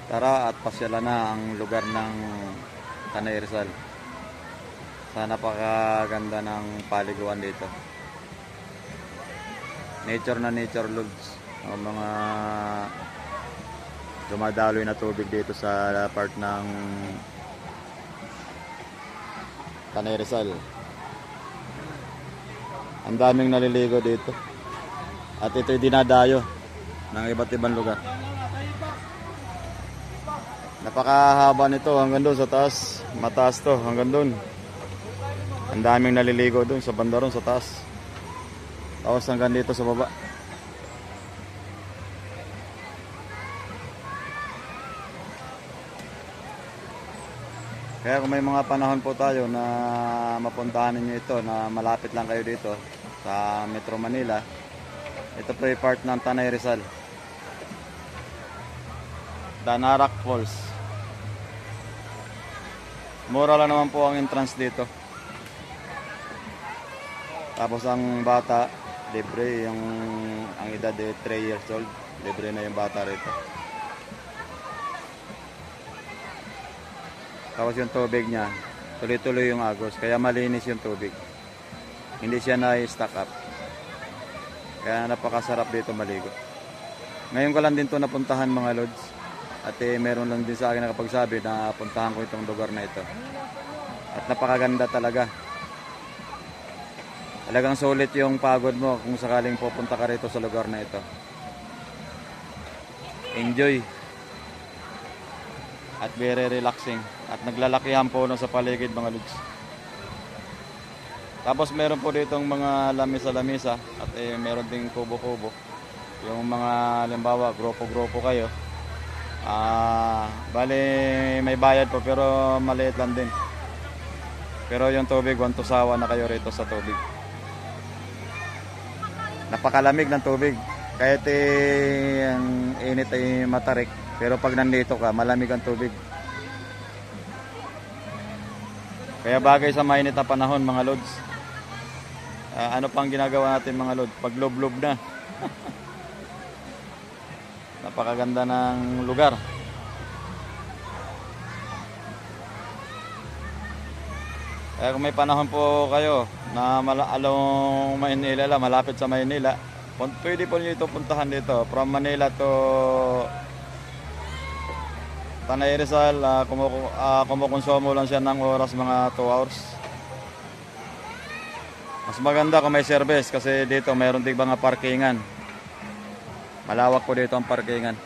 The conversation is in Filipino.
Tara at pasyalan na ang lugar ng Tanay Rizal. Sa napakaganda ng paliguan dito. Nature na nature loads. Ang mga dumadaloy na tubig dito sa part ng Tanay Rizal. Ang daming naliligo dito. At ito'y dinadayo ng iba't ibang lugar. Napakahaba nito hanggang doon sa taas. Mataas to hanggang doon. Ang daming naliligo doon sa banda ron sa taas. Tapos hanggang dito sa baba. Kaya kung may mga panahon po tayo na mapuntahan ninyo ito, na malapit lang kayo dito sa Metro Manila, ito po ay part ng Tanay Rizal. Danarak Falls. Mura lang naman po ang entrance dito. Tapos ang bata, libre. Ang edad ay 3 years old. Libre na yung bata rito. Tapos yung tubig niya, tuloy-tuloy yung agos. Kaya malinis yung tubig. Hindi siya na-stack up. Kaya napakasarap dito maligo. Ngayon ko lang din to napuntahan mga lods. At meron lang din sa akin nakapagsabi na puntahan ko itong lugar na ito. At napakaganda talaga. Talagang sulit yung pagod mo kung sakaling pupunta ka rito sa lugar na ito. Enjoy. At very relaxing. At naglalakihan po sa paligid mga lods. Tapos meron po ditong mga lamisa-lamisa. At meron ding kubo-kubo. Yung mga halimbawa, grupo-grupo kayo. Bali may bayad po pero maliit lang din. Pero yung tubig, 1 to sawa na kayo rito sa tubig. Napakalamig ng tubig. Kahit ang init ay matarik, pero pag nandito ka, malamig ang tubig. Kaya bagay sa mainit na panahon mga lods. Ano pang ginagawa natin mga lods? Paglob-lob na. Napakaganda ng lugar. Kaya kung may panahon po kayo na along Maynila, malapit sa Maynila, pwede po nyo ito puntahan dito. From Manila to Tanay Rizal, kumukonsumo lang siya ng oras, mga 2 hours. Mas maganda kung may service kasi dito mayroon din mga parkingan. Malawak po dito ang parkingan.